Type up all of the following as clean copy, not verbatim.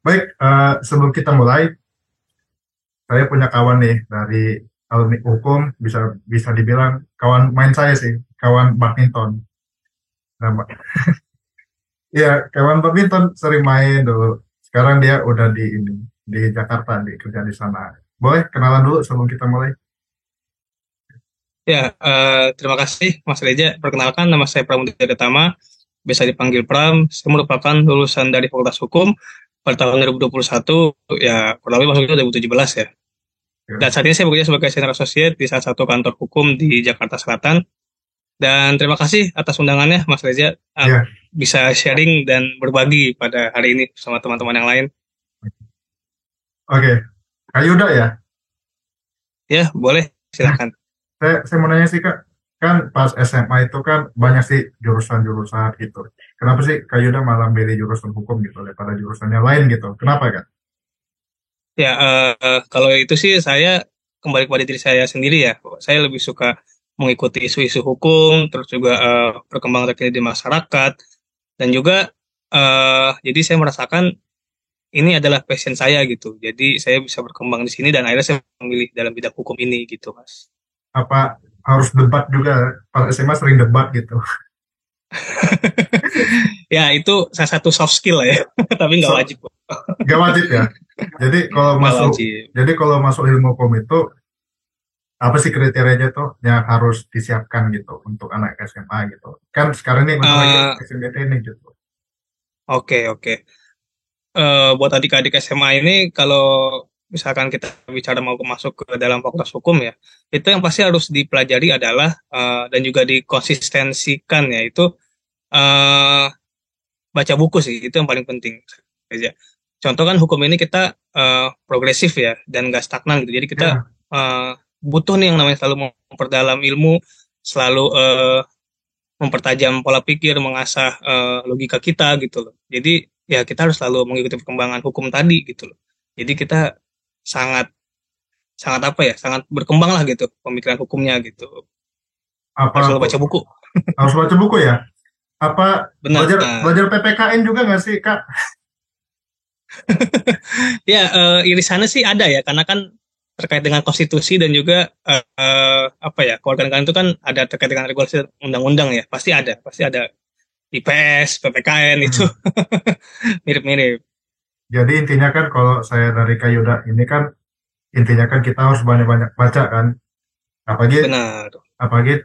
Baik, sebelum kita mulai, saya punya kawan nih dari alumni hukum, bisa bisa dibilang kawan main saya sih, kawan badminton. Nah, iya, kawan badminton sering main dulu. Sekarang dia udah di Jakarta, kerja di sana. Boleh kenalan dulu sebelum kita mulai? Ya, terima kasih Mas Reja. Perkenalkan, nama saya Pramudia Tama, biasa dipanggil Pram. Saya merupakan lulusan dari Fakultas Hukum pada tahun 2021, ya kurang lebih masuknya 2017 ya. Dan Ya, saat ini saya bekerja sebagai senior associate di salah satu kantor hukum di Jakarta Selatan. Dan terima kasih atas undangannya Mas Reja, iya. bisa sharing dan berbagi pada hari ini sama teman-teman yang lain. Oke. Kak Yuda ya. Ya, boleh, silakan. Saya mau nanya sih Kak, kan pas SMA itu kan banyak sih jurusan-jurusan gitu. Kenapa sih Kak Yuda malah milih jurusan hukum gitu daripada jurusan yang lain gitu? Kenapa Kak? Ya, kalau itu sih saya kembali kepada diri saya sendiri ya. Saya lebih suka mengikuti isu-isu hukum, terus juga perkembangan terkini di masyarakat, dan juga jadi saya merasakan ini adalah passion saya gitu. Jadi saya bisa berkembang di sini dan akhirnya saya memilih dalam bidang hukum ini gitu, Mas. Apa harus debat juga? Pas SMA sering debat gitu. Ya, itu salah satu soft skill lah ya, tapi nggak So, wajib. gak wajib ya. Jadi kalau Nggak masuk wajib. jadi kalau masuk ilmu hukum itu apa sih kriterianya tuh yang harus disiapkan gitu untuk anak SMA gitu. Kan sekarang ini bentar lagi Eh, SMBT nih gitu. oke. Buat adik-adik SMA ini kalau misalkan kita bicara mau masuk ke dalam fakultas hukum ya, itu yang pasti harus dipelajari adalah dan juga dikonsistensikan ya itu eh, baca buku sih itu yang paling penting aja. Contoh kan hukum ini kita progresif ya dan gak stagnan gitu. Jadi kita Ya, eh, butuh nih yang namanya selalu memperdalam ilmu, selalu mempertajam pola pikir, mengasah logika kita gitu loh. Jadi ya kita harus selalu mengikuti perkembangan hukum tadi gitu loh. Jadi kita sangat sangat apa ya, sangat berkembang lah gitu pemikiran hukumnya gitu. apa Harus selalu baca buku. harus baca buku ya? Apa Benar. belajar belajar PPKN juga nggak sih Kak? Ya irisannya sih ada ya, karena kan terkait dengan konstitusi dan juga apa ya, kewarganegaraan itu kan ada terkait dengan regulasi undang-undang ya. Pasti ada IPS, PPKN itu Hmm. mirip-mirip. Jadi intinya kan kalau saya dari Kak Yuda ini kan intinya kan kita harus banyak-banyak baca kan. Apalagi Benar, apalagi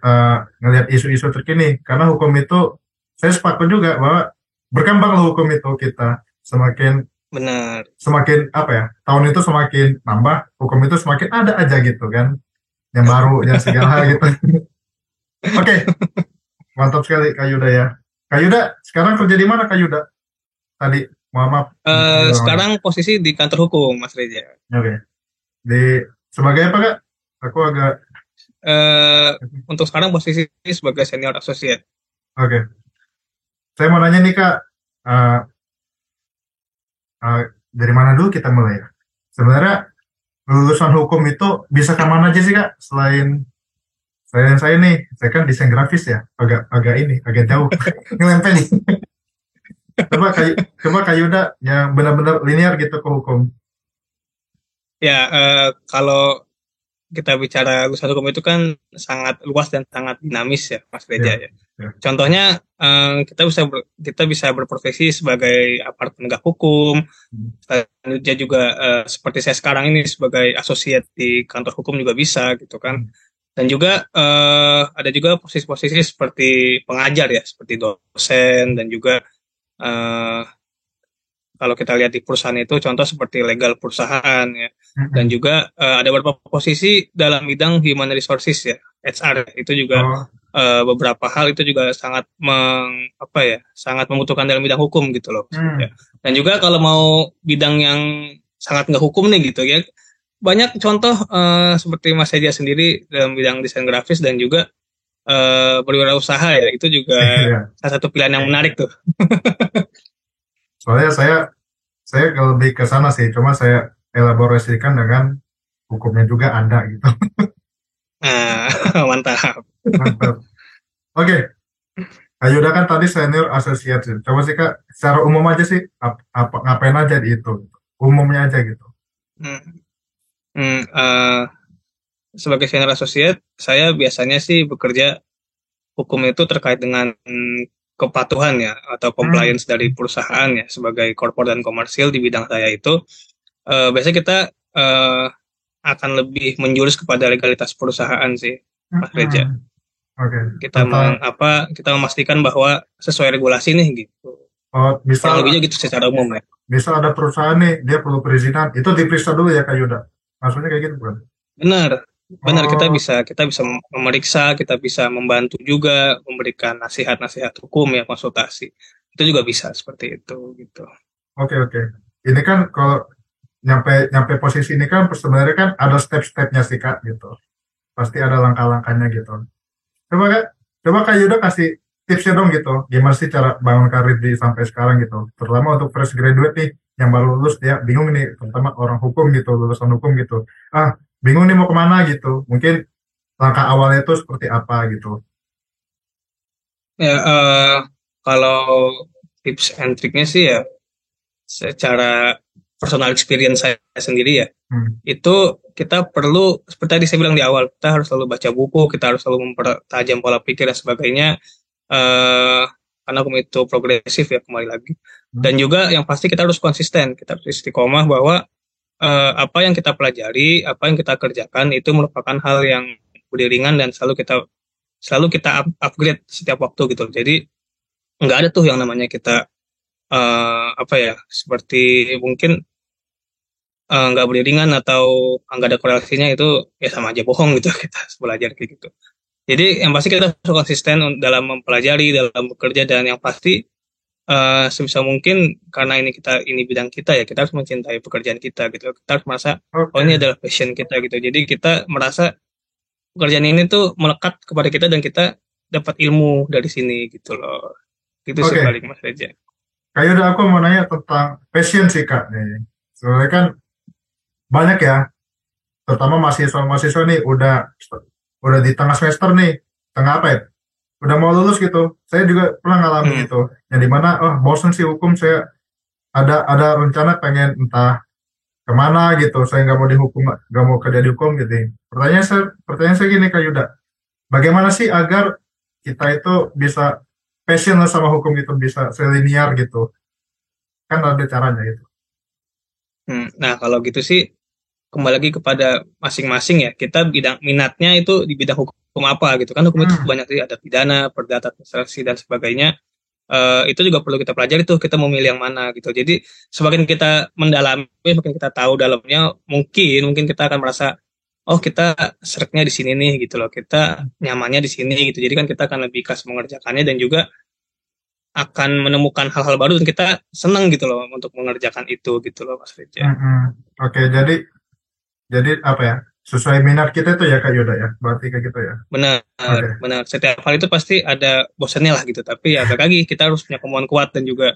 ngelihat isu-isu terkini karena hukum itu saya sepakat juga bahwa berkembang loh hukum itu kita semakin benar. semakin apa ya tahun itu semakin nambah hukum itu semakin ada aja gitu kan yang baru yang segala hal gitu. Oke, mantap sekali Kak Yuda ya. Kak Yuda sekarang kerja di mana Kak Yuda tadi? Maaf, maaf dipanggil orang lain. Sekarang posisi di kantor hukum, Mas Reza. Oke, di sebagai apa Kak? Aku agak Eh, untuk sekarang posisi sebagai senior associate. oke. Saya mau nanya nih Kak, eh, dari mana dulu kita mulai ya? Sebenarnya lulusan hukum itu bisa kemana aja sih Kak? Selain saya nih, saya kan desain grafis ya, agak agak ini, agak jauh ngelempel nih. Coba Kak Yuda yang benar-benar linear gitu ke hukum. Ya, kalau kita bicara lulusan hukum itu kan sangat luas dan sangat dinamis ya, Mas Reza Ya, ya. ya. Contohnya, kita bisa berprofesi sebagai aparat penegak hukum, selanjutnya juga seperti saya sekarang ini sebagai associate di kantor hukum juga bisa gitu kan. Hmm. Dan juga ada juga posisi-posisi seperti pengajar ya, seperti dosen dan juga eh, kalau kita lihat di perusahaan itu contoh seperti legal perusahaan ya. Dan Hmm. juga ada beberapa posisi dalam bidang human resources ya, HR itu juga Oh, beberapa hal itu juga sangat apa ya, sangat membutuhkan dalam bidang hukum gitu loh. Ya. hmm. Dan juga kalau mau bidang yang sangat nggak hukum nih gitu ya, banyak contoh seperti Mas Eja sendiri dalam bidang desain grafis dan juga berwirausaha ya, itu juga Ya. salah satu pilihan yang menarik tuh. Soalnya saya lebih ke sana sih, cuma saya elaborasikan dengan hukumnya juga ada gitu. Nah, mantap. Mantap. Oke, Kak Yuda kan tadi senior associate sih. Coba sih Kak, secara umum aja sih, ngapain aja di itu, umumnya aja gitu. Hmm, sebagai senior associate, saya biasanya sih bekerja hukum itu terkait dengan kepatuhan ya atau Hmm, compliance dari perusahaan ya sebagai korporat dan komersil di bidang saya itu biasanya kita eh, akan lebih menjurus kepada legalitas perusahaan sih, Mas Reja. hmm, oke. Kita Tentang kita memastikan bahwa sesuai regulasi nih gitu. Kurang misal lebihnya gitu secara umum ya. misal ada perusahaan nih, dia perlu perizinan, itu diperiksa dulu ya Kak Yuda. Maksudnya kayak gitu bukan? Benar, benar Oh, kita bisa memeriksa, kita bisa membantu juga memberikan nasihat-nasihat hukum ya konsultasi. Itu juga bisa seperti itu gitu. oke oke. Ini kan kalau nyampe nyampe posisi ini kan sebenarnya kan ada step-stepnya sih Kak gitu. Pasti ada langkah-langkahnya gitu. Coba Kak, coba Kak Yuda kasih tipsnya dong gitu. Gimana sih cara bangun karir di sampai sekarang gitu. Terutama untuk fresh graduate nih yang baru lulus dia bingung nih, terutama orang hukum gitu, lulusan hukum gitu. Ah, bingung nih mau kemana gitu. Mungkin langkah awalnya itu seperti apa gitu. Ya, kalau tips and triknya sih ya secara personal experience saya sendiri ya, Hmm. itu kita perlu, seperti tadi saya bilang di awal, kita harus selalu baca buku, kita harus selalu mempertajam pola pikir dan sebagainya, eh, karena hukum itu progresif ya kembali lagi. Hmm. Dan juga yang pasti kita harus konsisten, kita harus istiqomah bahwa apa yang kita pelajari, apa yang kita kerjakan itu merupakan hal yang beriringan dan selalu kita upgrade setiap waktu gitu. Jadi nggak ada tuh yang namanya kita apa ya seperti mungkin nggak beriringan atau nggak ada korelasinya itu ya sama aja bohong gitu kita belajar kayak gitu. Jadi yang pasti kita harus konsisten dalam mempelajari, dalam bekerja dan yang pasti sebisa mungkin karena ini bidang kita ya kita harus mencintai pekerjaan kita gitu. Kita harus merasa oh Oke, ini adalah passion kita gitu. Jadi kita merasa pekerjaan ini tuh melekat kepada kita dan kita dapat ilmu dari sini gitu loh. Gitu sih oke. paling Mas Reja. Kayak udah aku mau nanya tentang passion sih Kak nih. Soalnya kan banyak ya, terutama mahasiswa-mahasiswa nih udah di tengah semester nih, tengah apa ya? Udah mau lulus gitu. Saya juga pernah ngalamin Hmm. itu. Yang dimana, oh bosen sih hukum, saya ada rencana pengen entah kemana gitu. Saya nggak mau dihukum, nggak mau kerja di hukum gitu. Pertanyaan saya gini Kak Yuda, bagaimana sih agar kita itu bisa passion lah sama hukum itu bisa selinier gitu? Kan ada caranya gitu. Nah, kalau gitu sih kembali lagi kepada masing-masing ya. Kita bidang minatnya itu di bidang hukum apa gitu kan. Hukum itu Hmm, banyak sih, ada pidana, perdata, administrasi dan sebagainya. Itu juga perlu kita pelajari tuh kita mau milih yang mana gitu. Jadi semakin kita mendalami, semakin kita tahu dalamnya, mungkin kita akan merasa oh kita seretnya di sini nih gitu loh. Kita nyamannya di sini gitu. Jadi kan kita akan lebih ikhlas mengerjakannya dan juga akan menemukan hal-hal baru dan kita senang gitu loh untuk mengerjakan itu gitu loh Mas Rizya. hmm, hmm. Oke, jadi apa ya? Sesuai minat kita itu ya Kak Yuda ya. Berarti kayak gitu ya. Benar, Oke. benar. Setiap hal itu pasti ada bosannya lah gitu. Tapi ya balik lagi kita harus punya kemauan kuat dan juga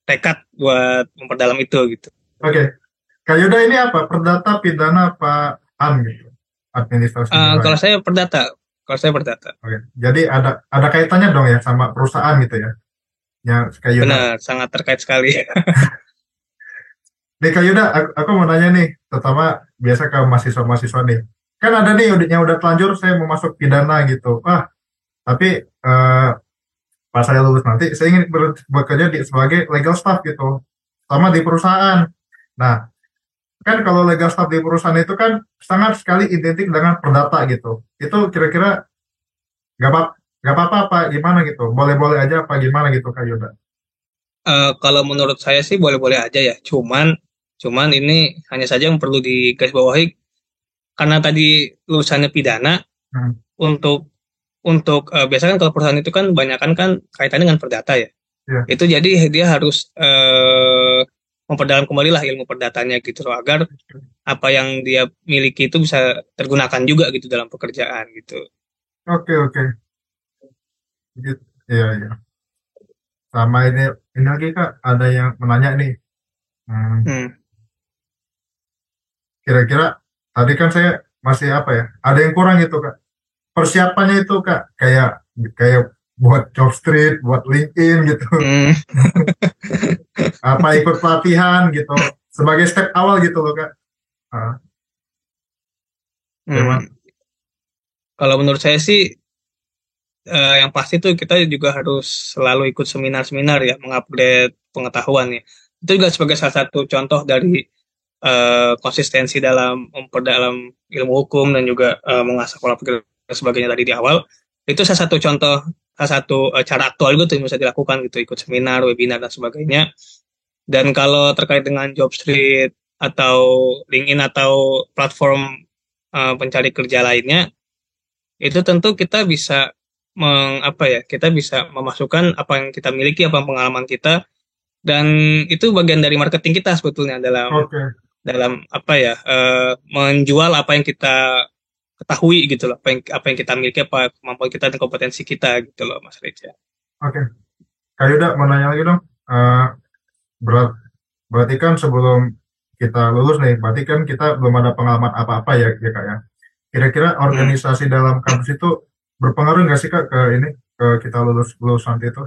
tekad buat memperdalam itu gitu. Oke. Kak Yuda ini apa? Perdata, pidana, apa AM gitu? Administrasi Kalau negara. saya perdata, kalau saya perdata, Oke. Jadi ada kaitannya dong ya sama perusahaan gitu ya. Yang Kak Yuda. benar, sangat terkait sekali. Nih Kak Yuda, aku mau nanya nih, terutama biasa ke mahasiswa-mahasiswa nih. Kan ada nih yang udah telanjur saya mau masuk pidana gitu. Tapi pas saya lulus nanti saya ingin bekerja sebagai legal staff gitu. Sama di perusahaan. Nah, kan kalau legal staff di perusahaan itu kan sangat sekali identik dengan perdata gitu. Itu kira-kira nggak apa nggak apa-apa apa gimana gitu. Boleh-boleh aja apa gimana gitu Kak Yuda. Kalau menurut saya sih boleh-boleh aja ya. Cuman ini hanya saja yang perlu digarisbawahi karena tadi lulusannya pidana Hmm, untuk biasanya kan kalau perusahaan itu kan banyak kan kaitannya dengan perdata ya. iya. Itu jadi dia harus memperdalam kembali lah ilmu perdatanya gitu loh agar apa yang dia miliki itu bisa tergunakan juga gitu dalam pekerjaan gitu. Oke oke. Gitu. Iya iya. Sama ini lagi Kak, ada yang menanya nih. Hmm, Hmm, kira-kira tadi kan saya masih apa ya? Ada yang kurang gitu Kak. Persiapannya itu Kak, kayak kayak buat Jobstreet, buat LinkedIn gitu. Hmm, Apa ikut pelatihan gitu. Sebagai step awal gitu loh Kak. Ah, Gimana? hmm. Kalau menurut saya sih yang pasti tuh kita juga harus selalu ikut seminar-seminar ya, mengupgrade pengetahuan ya. Itu juga sebagai salah satu contoh dari konsistensi dalam memperdalam ilmu hukum dan juga mengasah pola pikir dan sebagainya tadi di awal. Itu salah satu contoh, salah satu cara aktual gitu yang bisa dilakukan gitu, ikut seminar, webinar dan sebagainya. Dan kalau terkait dengan Jobstreet atau LinkedIn atau platform pencari kerja lainnya, itu tentu kita bisa apa ya, kita bisa memasukkan apa yang kita miliki, apa pengalaman kita, dan itu bagian dari marketing kita sebetulnya dalam Oke, dalam apa ya, menjual apa yang kita ketahui gitu loh, apa yang kita miliki, apa kemampuan kita dan kompetensi kita gitu loh, Mas Reja. oke. Kak Yuda mau nanya lagi dong. Eh, berat, berarti kan sebelum kita lulus nih, berarti kan kita belum ada pengalaman apa-apa ya, ya Kak ya. Kira-kira Hmm. organisasi dalam kampus itu berpengaruh nggak sih Kak ke ini, ke kita lulus lulus nanti itu?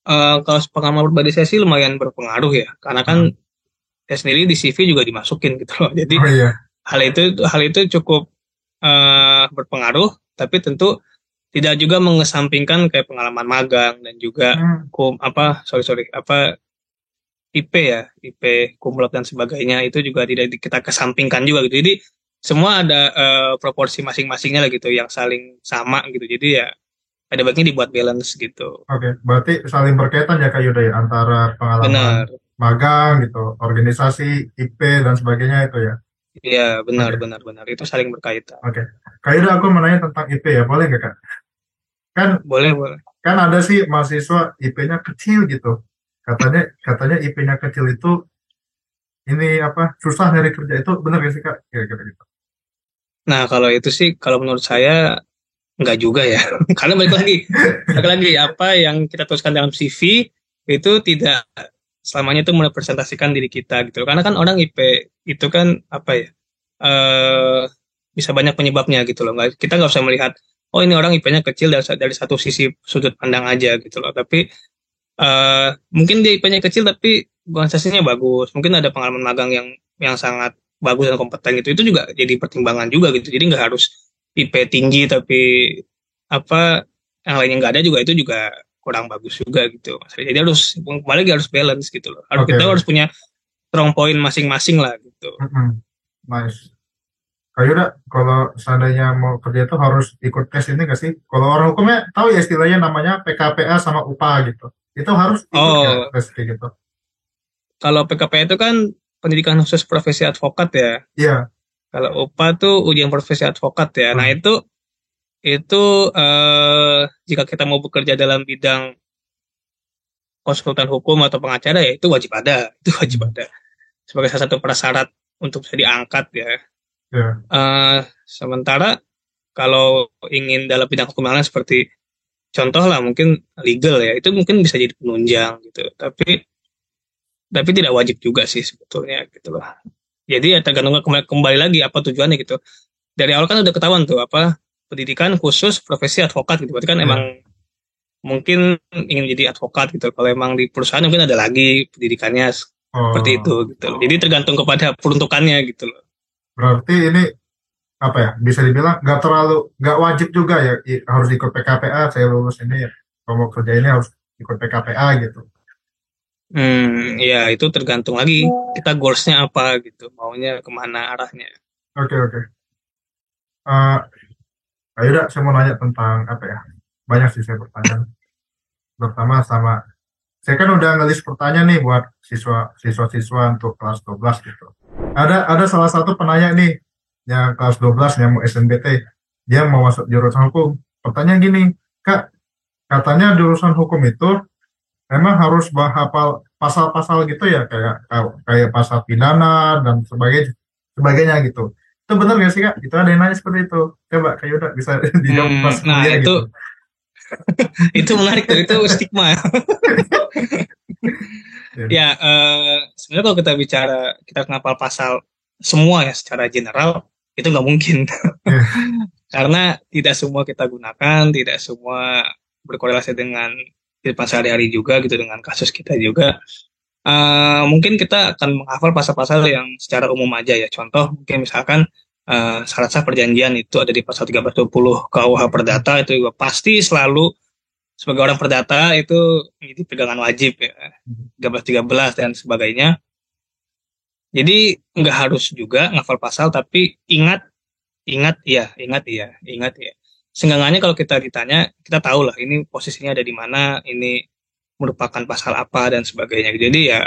Kalau pengalaman pribadi saya sih lumayan berpengaruh ya, karena kan Hmm. saya sendiri di CV juga dimasukin gitu loh. Jadi Oh iya. hal itu cukup berpengaruh, tapi tentu tidak juga mengesampingkan kayak pengalaman magang dan juga Hmm. apa sorry sorry apa IP ya, IP kumlot dan sebagainya itu juga tidak kita kesampingkan juga gitu. Jadi semua ada proporsi masing-masingnya lah gitu yang saling sama gitu. Jadi ya ada baiknya dibuat balance gitu. Oke, berarti saling berkaitan ya Kak Yuda ya, antara pengalaman Benar. magang gitu, organisasi, IP dan sebagainya itu ya. Iya, benar Oke, benar benar. Itu saling berkaitan. oke. Kak Yuda aku mau nanya tentang IP ya, boleh nggak Kak? Kan Boleh, boleh. kan ada sih mahasiswa IP-nya kecil gitu. Katanya katanya IP-nya kecil itu ini apa susah nyari kerja itu benar gak sih Kak? Kira-kira gitu. Nah, kalau itu sih kalau menurut saya enggak juga ya. Karena balik lagi apa yang kita tuliskan dalam CV itu tidak selamanya itu merepresentasikan diri kita gitu. Karena kan orang IP itu kan apa ya? eh Bisa banyak penyebabnya gitu loh. Kita nggak usah melihat oh ini orang IP-nya kecil dari satu sisi sudut pandang aja gitu loh. Tapi mungkin dia IP-nya kecil tapi organisasinya bagus. Mungkin ada pengalaman magang yang sangat bagus dan kompeten gitu. Itu juga jadi pertimbangan juga gitu. Jadi nggak harus IP tinggi tapi apa yang lainnya nggak ada juga itu juga kurang bagus juga gitu. Mas. Jadi harus kembali lagi harus balance gitu loh. Harus Oke, kita oke. harus punya strong point masing-masing lah gitu. Mm-mm. Nice. Kak Yuda, kalau seandainya mau kerja itu harus ikut tes ini nggak sih? Kalau orang hukumnya tahu ya istilahnya namanya PKPA sama UPA gitu. Itu harus ikut nggak Oh, tes kayak gitu? kalau PKP itu kan pendidikan khusus profesi advokat ya. Iya. Kalau UPA tuh ujian profesi advokat ya. Nah Hmm. itu jika kita mau bekerja dalam bidang konsultan hukum atau pengacara ya itu wajib ada, itu wajib Hmm. ada sebagai salah satu prasyarat untuk bisa diangkat ya. Ya. Sementara kalau ingin dalam bidang hukum yang lain seperti contoh lah mungkin legal ya itu mungkin bisa jadi penunjang gitu. Tapi tidak wajib juga sih sebetulnya gitu loh. Jadi ya tergantung kembali lagi apa tujuannya gitu. Dari awal kan udah ketahuan tuh apa pendidikan khusus profesi advokat gitu. Berarti kan emang Iya. mungkin ingin jadi advokat gitu. Kalau emang di perusahaan mungkin ada lagi pendidikannya seperti itu Oh, gitu loh. Jadi tergantung kepada peruntukannya gitu loh. berarti ini apa ya? Bisa dibilang nggak wajib juga ya harus ikut PKPA. Saya lulus ini ya. Kalau mau kerja ini harus ikut PKPA gitu. Ya itu tergantung lagi kita goalsnya apa gitu, maunya kemana arahnya. Oke, oke. Kak Yuda, saya mau nanya tentang apa ya? Banyak sih saya pertanyaan. Pertama sama saya kan udah ngelis pertanyaan nih buat siswa-siswa untuk kelas 12 gitu. Ada salah satu penanya nih yang kelas 12 yang mau SNBT. Dia mau masuk jurusan hukum. Pertanyaan gini, Kak, katanya jurusan hukum itu memang harus hafal pasal-pasal gitu ya kayak kayak pasal pidana dan sebagainya gitu. Itu benar nggak sih Kak? Itu ada yang nanya seperti itu. Coba Kak Yuda bisa dijawab pas Nah kuliah gitu. itu menarik tuh, itu stigma. Ya. Ya, sebenarnya kalau kita bicara kita ngapal pasal semua ya secara general itu nggak mungkin. Ya. Karena tidak semua kita gunakan, tidak semua berkorelasi dengan kehidupan sehari-hari juga gitu, dengan kasus kita juga. Mungkin kita akan menghafal pasal-pasal yang secara umum aja ya. Contoh mungkin misalkan syarat sah perjanjian itu ada di pasal 1320 KUH Perdata, itu juga pasti selalu sebagai orang perdata itu menjadi pegangan wajib ya. 1313 dan sebagainya. Jadi nggak harus juga ngafal pasal, tapi ingat, ingat ya, ingat ya. Seenggaknya kalau kita ditanya, kita tahu lah ini posisinya ada di mana, ini merupakan pasal apa dan sebagainya. Jadi ya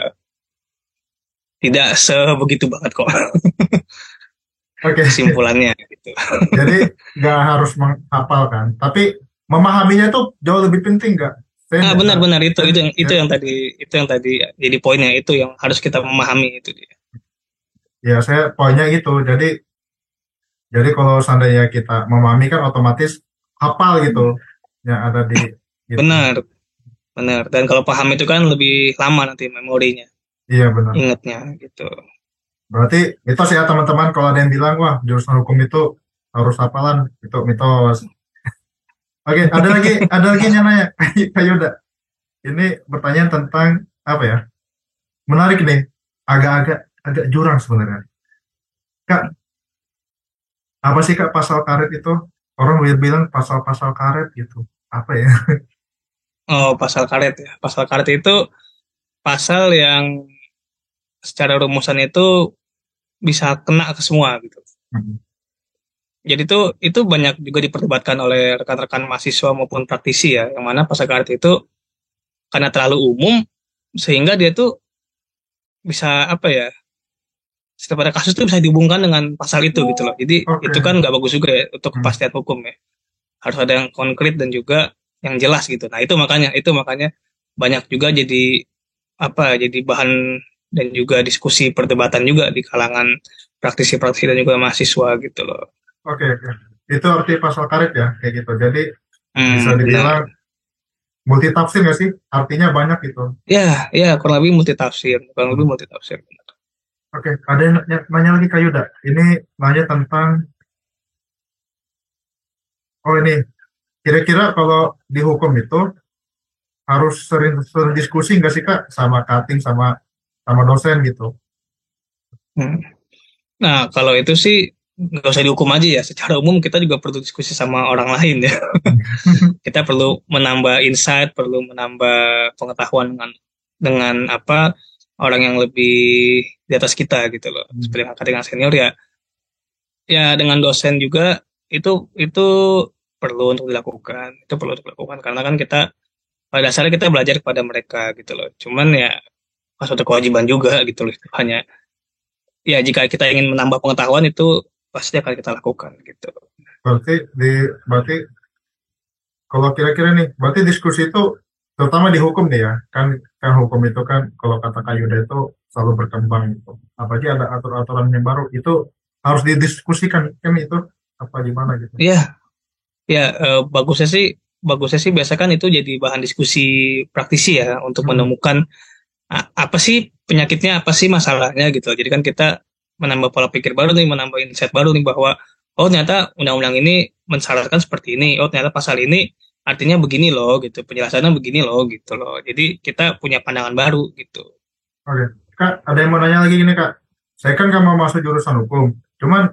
tidak sebegitu banget kok Oke, kesimpulannya gitu. jadi nggak harus menghafal kan, tapi memahaminya tuh jauh lebih penting nggak? Saya nggak, Benar-benar ya, itu yang tadi jadi poinnya, itu yang harus kita memahami itu dia. ya saya poinnya gitu. Jadi kalau seandainya kita memahami kan otomatis hafal gitu yang ada di gitu. Benar, benar. Dan kalau paham itu kan lebih lama nanti memorinya, Iya benar. ingatnya gitu. Berarti mitos ya teman-teman, kalau ada yang bilang wah jurusan hukum itu harus hafalan, itu mitos. Oke, ada lagi yang nanya, Kak Yuda. Ini pertanyaan tentang apa ya? Menarik nih, agak jurang sebenarnya. Kak, apa sih Kak pasal karet itu? Orang bilang pasal-pasal karet gitu. Apa ya? Oh, pasal karet ya. Pasal karet itu pasal yang secara rumusan itu bisa kena ke semua gitu. Hmm. Jadi itu banyak juga diperdebatkan oleh rekan-rekan mahasiswa maupun praktisi ya, yang mana pasal karet itu karena terlalu umum sehingga dia tuh bisa apa ya, setiap ada kasus tuh bisa dihubungkan dengan pasal itu gitu loh. Jadi Oke. itu kan nggak bagus juga ya untuk Hmm. kepastian hukum ya. Harus ada yang konkret dan juga yang jelas gitu. Nah itu makanya banyak juga jadi apa, jadi bahan dan juga diskusi perdebatan juga di kalangan praktisi-praktisi dan juga mahasiswa gitu loh. Oke. Itu arti pasal karet ya, kayak gitu. Jadi bisa Benar. dibilang multi tafsir nggak sih? Artinya banyak gitu. Ya, kurang lebih multitafsir, kurang lebih Hmm. multitafsir. Oke, ada yang nanya lagi Kak Yuda. Ini nanya tentang, oh ini, kira-kira kalau dihukum itu harus sering diskusi nggak sih Kak sama cutting sama sama dosen gitu? Hmm. Nah, kalau itu sih nggak usah dihukum aja ya. Secara umum kita juga perlu diskusi sama orang lain ya. Kita perlu menambah insight, perlu menambah pengetahuan dengan apa, orang yang lebih di atas kita gitu loh. Seperti kakak dengan senior ya. Ya dengan dosen juga itu perlu untuk dilakukan. Itu perlu untuk dilakukan karena kan kita pada dasarnya kita belajar kepada mereka gitu loh. Cuman ya pas suatu kewajiban juga gitu loh. Hanya ya jika kita ingin menambah pengetahuan itu pasti akan kita lakukan gitu. Berarti kalau kira-kira nih, berarti diskusi itu terutama di hukum nih ya, kan hukum itu kan kalau kata Kak Yuda itu selalu berkembang gitu. Apalagi ada aturan-aturan yang baru itu harus didiskusikan kan itu apa gimana gitu. Ya, bagusnya sih biasa kan itu jadi bahan diskusi praktisi ya untuk Hmm. menemukan apa sih penyakitnya, apa sih masalahnya gitu. Jadi kan kita menambah pola pikir baru nih, menambah insight baru nih bahwa oh ternyata undang-undang ini mensyaratkan seperti ini, oh ternyata pasal ini artinya begini loh gitu, penjelasannya begini loh gitu loh. Jadi kita punya pandangan baru gitu. Oke, Kak, ada yang mau nanya lagi gini Kak. Saya kan nggak mau masuk jurusan hukum, cuman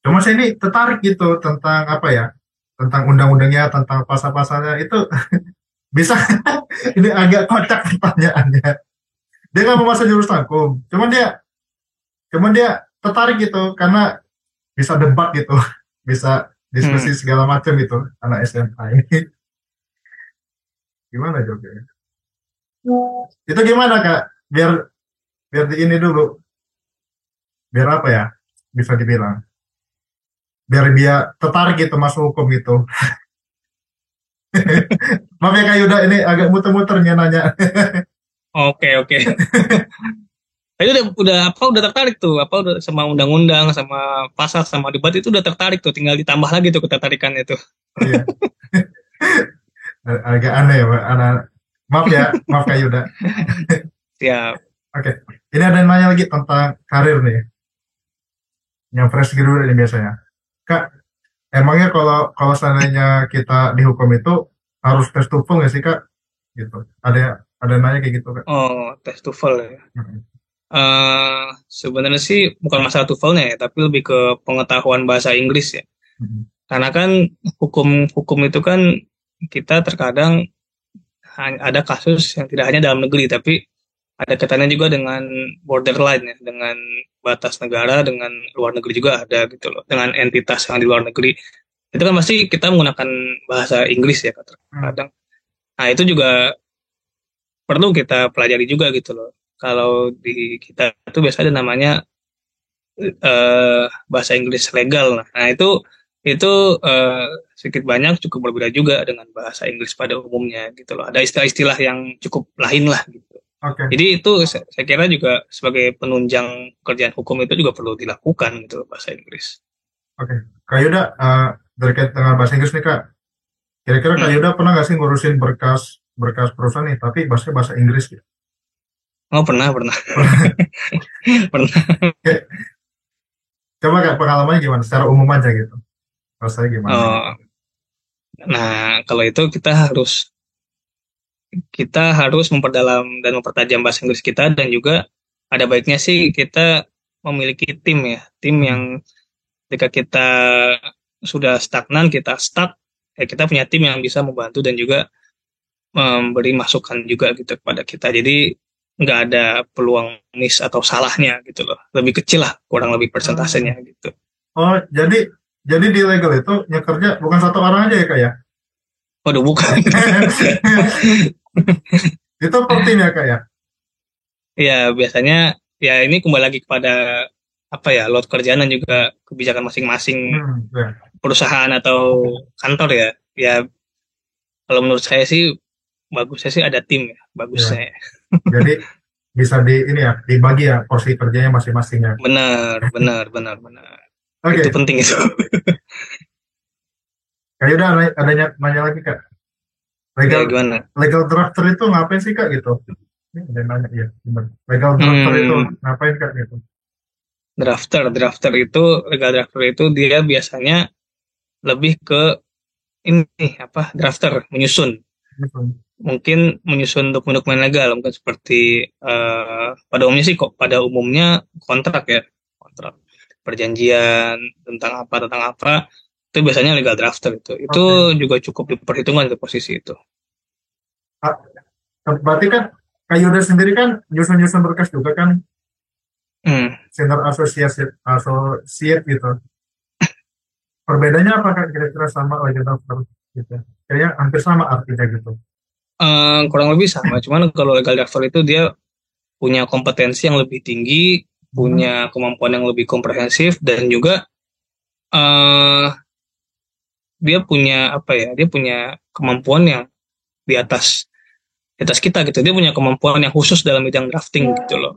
cuman saya ini tertarik gitu tentang apa ya, tentang undang-undangnya, tentang pasal-pasalnya itu bisa. Ini agak kocak pertanyaannya. Dia nggak mau masuk jurusan hukum, cuman dia tertarik gitu karena bisa debat gitu, bisa Hmm. diskusi segala macam gitu anak SMA ini. Gimana jawabnya? Itu gimana Kak? Biar biar di ini dulu, biar apa ya? Bisa dibilang, biar dia tertarik gitu masuk hukum gitu. Maaf ya Kak Yuda, ini agak muter-muternya nanya. Oke, oke. Itu udah tertarik tuh, apa udah sama undang-undang, sama pasal, sama debat itu udah tertarik tuh, tinggal ditambah lagi tuh ketertarikannya tuh. Oh iya, agak aneh ya Pak. Maaf ya, maaf Kak Yuda. Siap. Oke, ini ada yang nanya lagi tentang karir nih, yang fresh graduate ini biasanya. Kak, Emangnya kalau kalau seandainya kita dihukum itu harus tes TOEFL nggak sih Kak? Gitu. Ada nanya kayak gitu Kak. Oh, tes TOEFL ya. Mm-mm. Sebenarnya sih bukan masalah TOEFL-nya ya, tapi lebih ke pengetahuan bahasa Inggris ya. Mm-mm. Karena kan hukum itu kan kita terkadang ada kasus yang tidak hanya dalam negeri, tapi ada kaitannya juga dengan borderline ya, dengan batas negara, dengan luar negeri juga ada gitu loh, dengan entitas yang di luar negeri. Itu kan pasti kita menggunakan bahasa Inggris ya Mm. kadang. Nah itu juga perlu kita pelajari juga gitu loh. Kalau di kita itu biasanya ada namanya bahasa Inggris legal. Nah itu eh, sedikit banyak cukup berbeda juga dengan bahasa Inggris pada umumnya gitu loh. Ada istilah-istilah yang cukup lain lah gitu. Oke, Jadi itu saya kira juga sebagai penunjang pekerjaan hukum itu juga perlu dilakukan gitu loh, bahasa Inggris. oke. Kak Yuda, terkait dengan bahasa Inggris nih Kak. Kira-kira Kak Hmm. Yuda pernah nggak sih ngurusin berkas berkas perusahaan nih, tapi bahasanya bahasa Inggris gitu? Oh pernah pernah pernah. Oke, coba Kak pengalamannya gimana? Secara umum aja gitu. Rasanya gimana gitu? Oh, nah kalau itu kita harus memperdalam dan mempertajam bahasa Inggris kita dan juga ada baiknya sih kita memiliki tim ya, tim yang Hmm. ketika kita sudah stagnan, kita stuck, ya kita punya tim yang bisa membantu dan juga memberi masukan juga gitu kepada kita. Jadi nggak ada peluang miss atau salahnya gitu loh. Lebih kecil lah kurang lebih Hmm. persentasenya gitu. Oh, jadi di legal itu nyekerja bukan satu orang aja ya Kak ya? Waduh bukan. Itu per tim ya Kak ya? Ya biasanya ya ini kembali lagi kepada apa ya load kerjaan dan juga kebijakan masing-masing Ya. perusahaan atau kantor ya. Ya kalau menurut saya sih bagusnya sih ada tim ya, bagusnya. Ya. Ya. Jadi bisa di ini ya, dibagi ya porsi kerjanya masing-masing ya. Benar, benar, benar, benar. Itu Oke, penting itu. Kak Yuda ada nanya lagi Kak. Ya Legal gimana? legal drafter itu ngapain sih Kak gitu? Ini ada yang nanya ya, benar. Legal drafter itu Hmm, ngapain Kak gitu? drafter itu legal drafter itu dia biasanya lebih ke ini apa drafter menyusun Gitu. mungkin menyusun dokumen-dokumen legal mungkin seperti pada umumnya sih kok pada umumnya kontrak ya kontrak perjanjian tentang apa itu biasanya legal drafter itu Oke. juga cukup diperhitungkan ke posisi itu. Ah, berarti kan Kak Yuda sendiri kan nyusun-nyusun berkas juga kan Hmm. senior associate gitu. Perbedaannya apa Kak kira-kira sama legal drafter gitu? Kayaknya hampir sama artinya gitu. Kurang lebih sama cuman kalau legal drafter itu dia punya kompetensi yang lebih tinggi Hmm. punya kemampuan yang lebih komprehensif dan juga eh dia punya apa ya dia punya kemampuan yang di atas kita gitu dia punya kemampuan yang khusus dalam bidang drafting gitu loh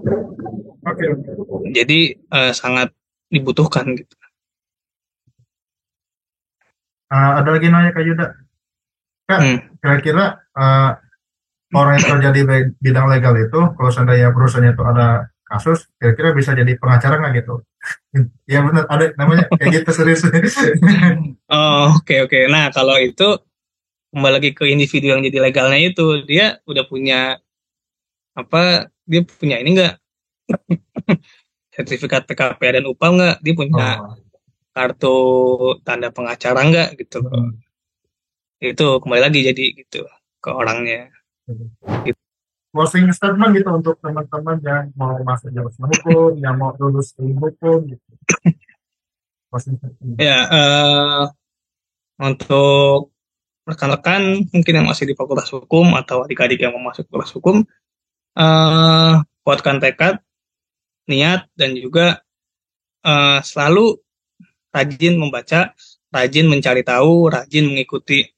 Oke, oke. jadi sangat dibutuhkan gitu. Ada lagi nanya Kak Yuda. Kak, Hmm. kira-kira orang yang kerja di bidang legal itu, kalau seandainya perusahaannya itu ada kasus, kira-kira bisa jadi pengacara nggak gitu? Iya benar, ada namanya kayak gitu serius. Oh, oke oke. Nah kalau itu kembali lagi ke individu yang jadi legalnya itu dia udah punya apa dia punya ini enggak sertifikat PKP dan UPAL nggak dia punya Oh, kartu tanda pengacara nggak gitu loh hmm. itu kembali lagi jadi gitu ke orangnya gitu. Closing statement gitu untuk teman-teman yang mau masuk jurusan hukum, yang mau lulus ilmu hukum gitu. Closing statement. Ya untuk rekan-rekan mungkin yang masih di Fakultas Hukum atau adik-adik yang mau masuk Fakultas Hukum eh kuatkan tekad niat dan juga selalu rajin membaca rajin mencari tahu rajin mengikuti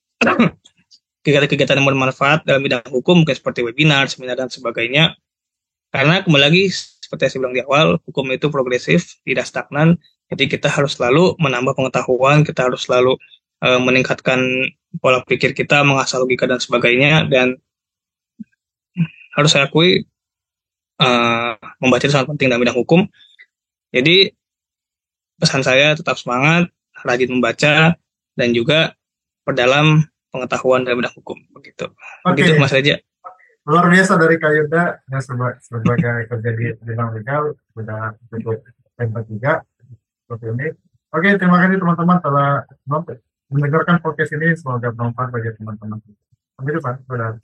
kegiatan-kegiatan yang bermanfaat dalam bidang hukum mungkin seperti webinar seminar dan sebagainya karena kembali lagi seperti yang saya bilang di awal hukum itu progresif tidak stagnan jadi kita harus selalu menambah pengetahuan kita harus selalu meningkatkan pola pikir kita mengasah logika dan sebagainya dan harus saya akui membaca itu sangat penting dalam bidang hukum jadi pesan saya tetap semangat rajin membaca dan juga perdalam pengetahuan dalam bidang hukum begitu. Oke, Begitu Mas Reja. luar biasa dari Kak Yuda ya sebagai kerja di bidang legal sudah cukup hebat juga seperti ini. Oke, terima kasih teman-teman telah mendengarkan podcast ini. Semoga bermanfaat bagi teman-teman. Sampai jumpa. Sudah.